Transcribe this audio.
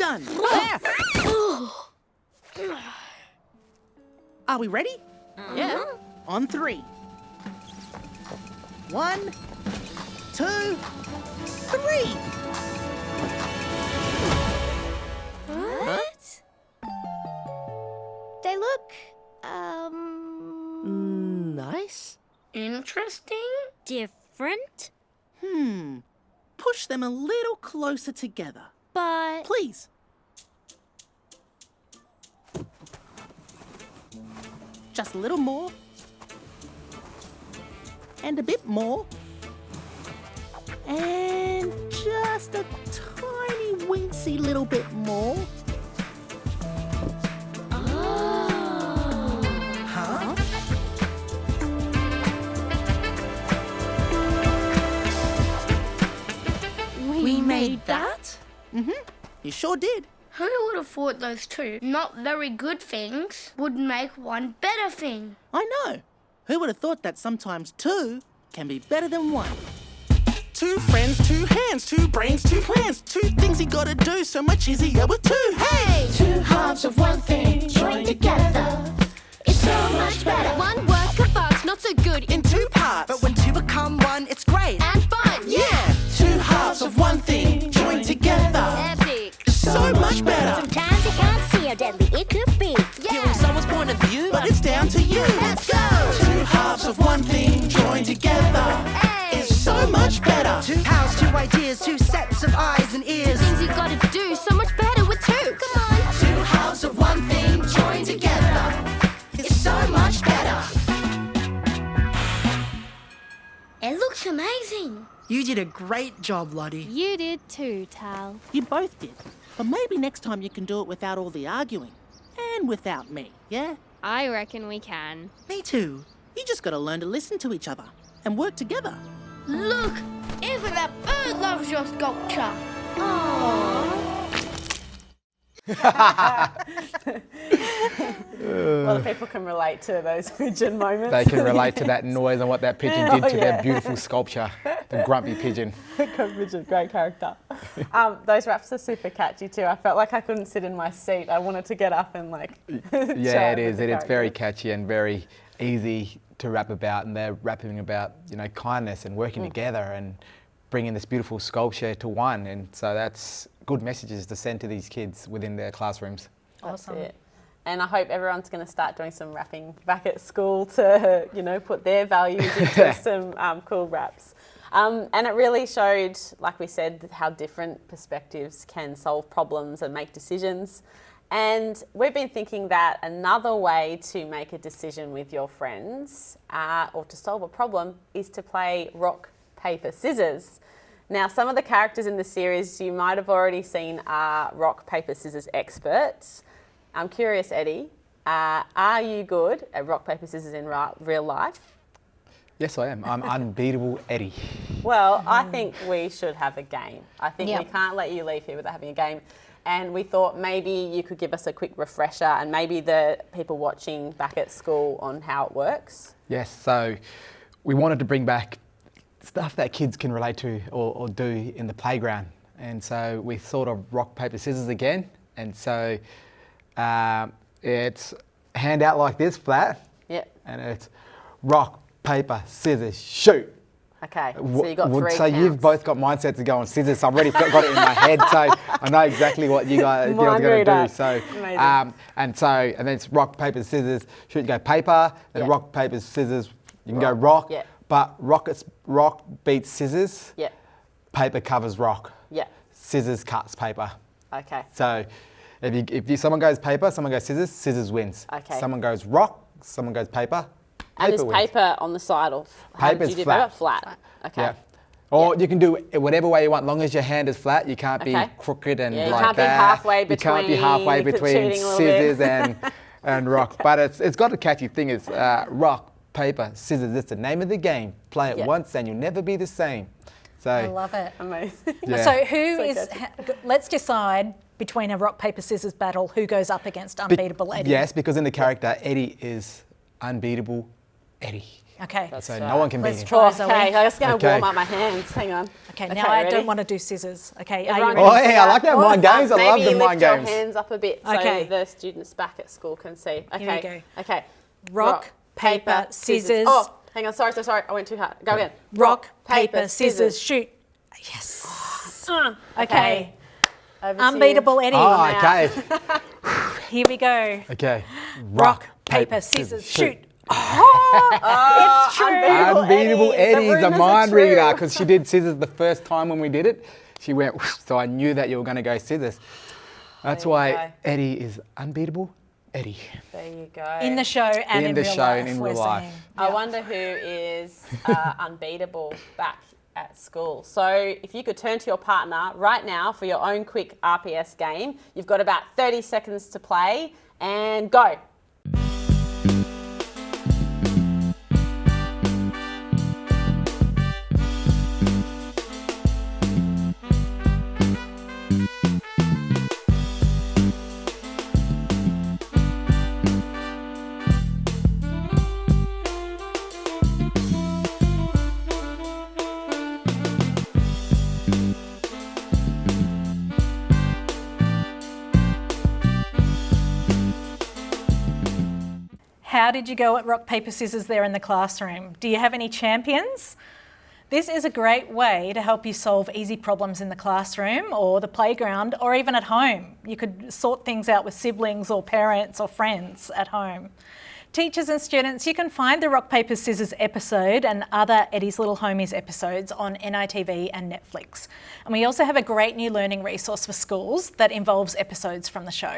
done. Are we ready? Yeah. On 3. 1, 2, 3. What? They look, Nice. Interesting. different, Push them a little closer together. but Please. Just a little more. And a bit more. And just a tiny wincy little bit more. Huh? we made that? You sure did. Who would have thought those two not very good things would make one better thing? I know. Who would have thought that sometimes 2 can be better than 1? 2 friends, 2 hands, 2 brains, 2 plans. 2 things you gotta do so much easier with 2. Hey! 2 halves of one thing joined together. It's so much better. One work of art's not so good In 2 parts. But when 2 become 1, it's great. and fun. Yeah! 2 halves of one thing joined together. Epic. So much better. Sometimes you can't see how deadly it could be. Hearing someone's point of view. But it's down to you. Let's go. 2 halves of one thing joined together. Hey. Is so much better. 2 halves, 2 ideas, 2 sets of eyes and ears. Things you gotta do so much better with 2. Come on. 2 halves of one thing joined together. It's so much better. It looks amazing. You did a great job, Lottie. You did too, Tal. You both did. But maybe next time you can do it without all the arguing. And without me, yeah? I reckon we can. Me too. You just gotta learn to listen to each other and work together. Look, even that bird loves your sculpture. A lot of people can relate to those pigeon moments. They can relate to that noise and what that pigeon did to their beautiful sculpture, the grumpy pigeon. Pigeon, great character. Those raps are super catchy too. I felt like I couldn't sit in my seat. I wanted to get up and Yeah, chat it is. with the It's very characters. catchy and very easy to rap about, and they're rapping about kindness and working together and bringing this beautiful sculpture to one. And so that's good messages to send to these kids within their classrooms. That's it. And I hope everyone's going to start doing some rapping back at school to, put their values into some cool raps. And it really showed, like we said, how different perspectives can solve problems and make decisions. And we've been thinking that another way to make a decision with your friends or to solve a problem is to play rock, paper, scissors. Now, some of the characters in the series you might have already seen are rock, paper, scissors experts. I'm curious, Eddie, are you good at rock, paper, scissors in real life? Yes, I am. I'm unbeatable Eddie. Well, I think we should have a game. I think Yep. we can't let you leave here without having a game. And we thought maybe you could give us a quick refresher and maybe the people watching back at school on how it works. Yes, so we wanted to bring back stuff that kids can relate to or do in the playground. And so we thought of rock, paper, scissors again. And so it's a handout like this, flat. Yep. And it's rock, paper, scissors, shoot. Okay, so you got three So you've counts. both got mindsets to go on scissors. So I've already got it in my head, so I know exactly what you guys are Mind going to reader. do. So, Amazing. and then it's rock, paper, scissors. Shoot, you go paper. Then Yeah. rock, paper, scissors. You can go rock. Yeah. But rock beats scissors. Yeah, Paper covers rock. yeah, Scissors cuts paper. okay. So if someone goes paper, someone goes scissors, scissors wins. Okay. Someone goes rock, someone goes paper. And there's wins. paper on the side of, how did Paper's you do flat. paper? Flat. Okay. Yeah. Or you can do it whatever way you want, long as your hand is flat. You can't be Okay. crooked and Yeah, you like can't be that. halfway You can't be halfway between between cheating a little bit. scissors and rock. But it's got a catchy thing. It's rock, paper, scissors. It's the name of the game. Play it Yeah. once and you'll never be the same. So I love it. Amazing. yeah. So who So is? good. Let's decide between a rock paper scissors battle who goes up against unbeatable Eddie. Yes, because in the character Eddie is unbeatable Eddie. Okay. So no one can beat Let's him. try, Zoe. Okay, I'm just going to Okay. warm up my hands. Hang on. Okay, now I ready? don't want to do scissors. Okay, are you Everyone ready? Oh, yeah, I like that mind games. I love Maybe the mind lift your games. hands up a bit so Okay. the students back at school can see. Okay. Here we go. Okay. Rock, paper, scissors. Oh, hang on. Sorry. I went too hard. Go again. Rock, paper, scissors, shoot. Yes. Okay. Over to you. Unbeatable Eddie. Oh, okay. Here we go. Okay. Rock, paper, scissors, shoot. It's true. Unbeatable Eddie is a rumours are mind true. reader because she did scissors the first time when we did it. She went, whoosh, so I knew that you were going to go scissors. That's There you why go. Eddie is unbeatable Eddie. There you go. In the show and in the real show life. and in we're real life. saying. I wonder who is unbeatable back at school. So if you could turn to your partner right now for your own quick RPS game, you've got about 30 seconds to play and go. How did you go at rock, paper, scissors there in the classroom? Do you have any champions? This is a great way to help you solve easy problems in the classroom or the playground or even at home. You could sort things out with siblings or parents or friends at home. Teachers and students, you can find the Rock, Paper, Scissors episode and other Eddie's Little Homies episodes on NITV and Netflix. And we also have a great new learning resource for schools that involves episodes from the show.